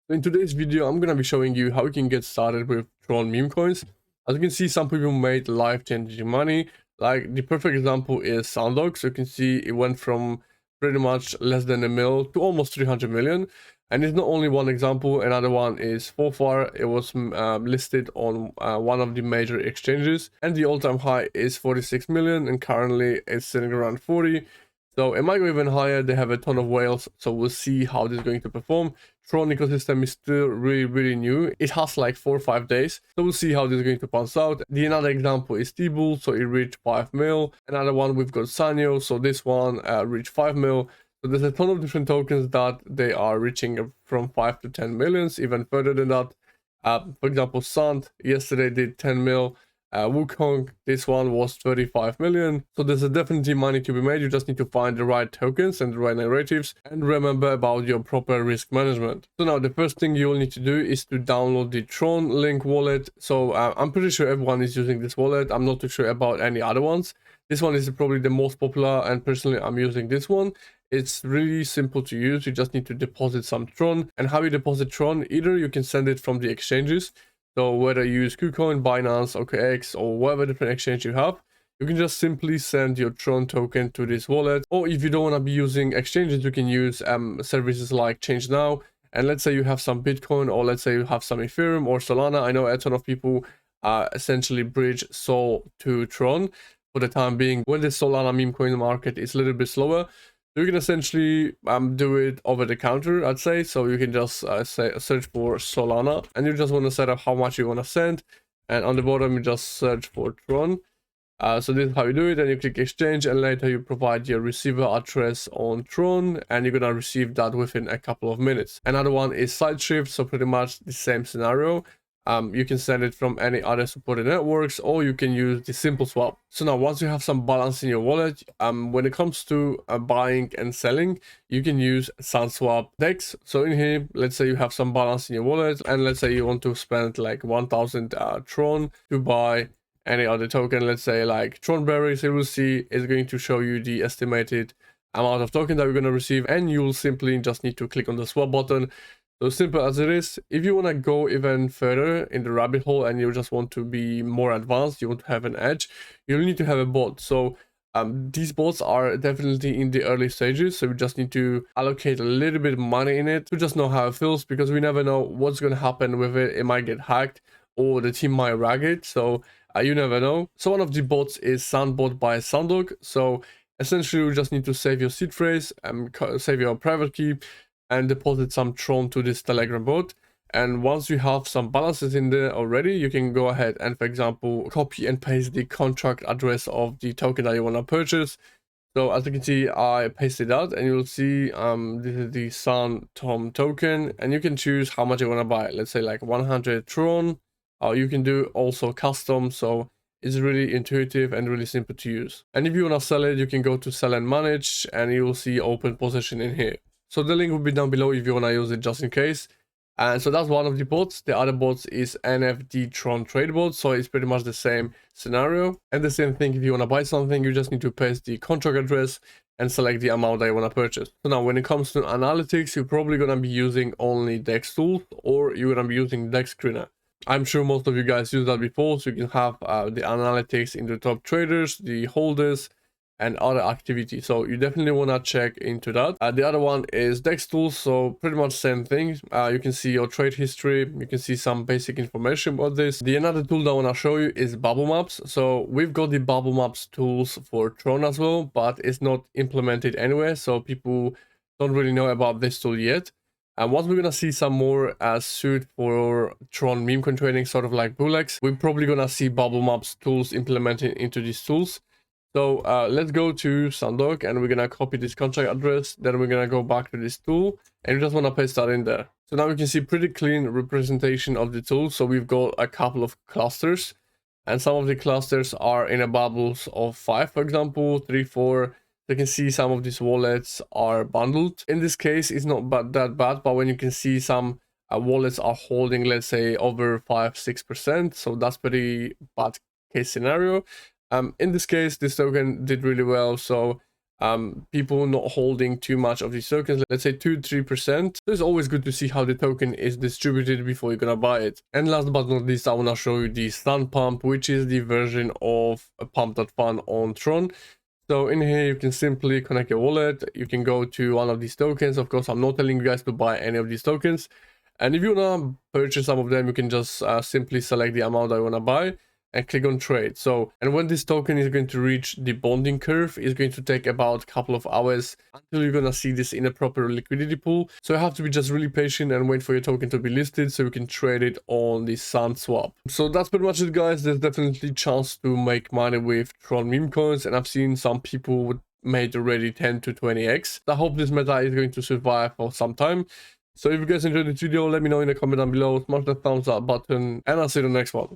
So in today's video, I'm gonna be showing you how you can get started with TRON meme coins. As you can see, some people made life-changing money. Like the perfect example is Soundog. So you can see it went from pretty much less than a mil to almost 300 million. And it's not only one example. Another one is far. It was listed on one of the major exchanges, and the all-time high is 46 million, and currently it's sitting around 40. So it might go even higher. They have a ton of whales, so we'll see how this is going to perform. Tron ecosystem is still really new. It has like 4 or 5 days, so we'll see how this is going to bounce out. The another example is T-Bull, so it reached 5 mil. Another one we've got Sanyo, so this one reached 5 mil. So there's a ton of different tokens that they are reaching from 5 to 10 millions, even further than that. For example, Sant yesterday did 10 mil. Wukong, this one was 35 million. So there's definitely money to be made. You just need to find the right tokens and the right narratives, and remember about your proper risk management. So now the first thing you will need to do is to download the Tron Link wallet. So I'm pretty sure everyone is using this wallet. I'm not too sure about any other ones. This one is probably the most popular, and personally I'm using this one. It's really simple to use. You just need to deposit some Tron. And how you deposit Tron, either you can send it from the exchanges. So whether you use KuCoin, Binance, OKX, or whatever different exchange you have, you can just simply send your Tron token to this wallet. Or if you don't want to be using exchanges, you can use services like Change Now. And let's say you have some Bitcoin, or let's say you have some Ethereum or Solana. I know a ton of people essentially bridge Sol to Tron for the time being when the Solana meme coin market is a little bit slower. You can essentially do it over the counter, I'd say. So you can just search for Solana, and you just want to set up how much you want to send. And on the bottom, you just search for Tron. So this is how you do it, and you click exchange, and later you provide your receiver address on Tron, and you're gonna receive that within a couple of minutes. Another one is Sideshift, so pretty much the same scenario. You can send it from any other supported networks, or you can use the simple swap. So now once you have some balance in your wallet, when it comes to buying and selling, you can use Sunswap DEX. So in here, let's say you have some balance in your wallet, and let's say you want to spend like 1000 Tron to buy any other token, let's say like Tron berries. You will see it's going to show you the estimated amount of token that you're going to receive, and you'll simply just need to click on the swap button. So simple as it is. If you want to go even further in the rabbit hole and you just want to be more advanced, you want to have an edge, you'll need to have a bot. So these bots are definitely in the early stages, so we just need to allocate a little bit of money in it to just know how it feels, because we never know what's going to happen with it. It might get hacked, or the team might rag it, so you never know. So one of the bots is Soundbot by Soundog. So essentially you just need to save your seed phrase, save your private key, and deposit some Tron to this Telegram bot. And once you have some balances in there already, you can go ahead and, for example, copy and paste the contract address of the token that you want to purchase. So as you can see, I pasted that, and you'll see this is the Sun Tom token, and you can choose how much you want to buy. Let's say like 100 Tron. You can do also custom, so it's really intuitive and really simple to use. And if you want to sell it, you can go to sell and manage, and you will see open position in here. So the link will be down below if you want to use it just in case. And so that's one of the bots. The other bots is NFD Tron Trade Bot. So it's pretty much the same scenario. And the same thing, if you want to buy something, you just need to paste the contract address and select the amount that you want to purchase. So now when it comes to analytics, you're probably going to be using only DEX tools, or you're going to be using DEX Screener. I'm sure most of you guys use that before, so you can have the analytics in the top traders, the holders, and other activities. So you definitely want to check into that. The other one is DEX tools, so pretty much same thing. You can see your trade history, you can see some basic information about this. The another tool that I want to show you is Bubble Maps. So we've got the Bubble Maps tools for Tron as well, but it's not implemented anywhere, so people don't really know about this tool yet. And once we're gonna see some more suit for Tron meme coin trading, sort of like Bulex, we're probably gonna see Bubble Maps tools implemented into these tools. So let's go to Sandog, and we're gonna copy this contract address. Then we're gonna go back to this tool, and we just wanna paste that in there. So now we can see pretty clean representation of the tool. So we've got a couple of clusters, and some of the clusters are in a bubbles of 5, for example, 3, 4. You can see some of these wallets are bundled. In this case, it's not that bad, but when you can see some wallets are holding, let's say, over 5-6%, so that's pretty bad case scenario. In this case, this token did really well, so people not holding too much of these tokens, let's say 2-3%. So it's always good to see how the token is distributed before you're gonna buy it. And last but not least, I want to show you the Sun Pump, which is the version of a pump.fun on Tron. So in here, you can simply connect your wallet. You can go to one of these tokens. Of course, I'm not telling you guys to buy any of these tokens. And if you want to purchase some of them, you can just simply select the amount that you want to buy and click on trade. So, and when this token is going to reach the bonding curve, it's going to take about a couple of hours until you're going to see this in a proper liquidity pool. So you have to be just really patient and wait for your token to be listed so you can trade it on the Sunswap. So that's pretty much it, guys. There's definitely chance to make money with Tron meme coins, and I've seen some people made already 10 to 20x. I hope this meta is going to survive for some time. So if you guys enjoyed this video, let me know in the comment down below, smash the thumbs up button, and I'll see you in the next one.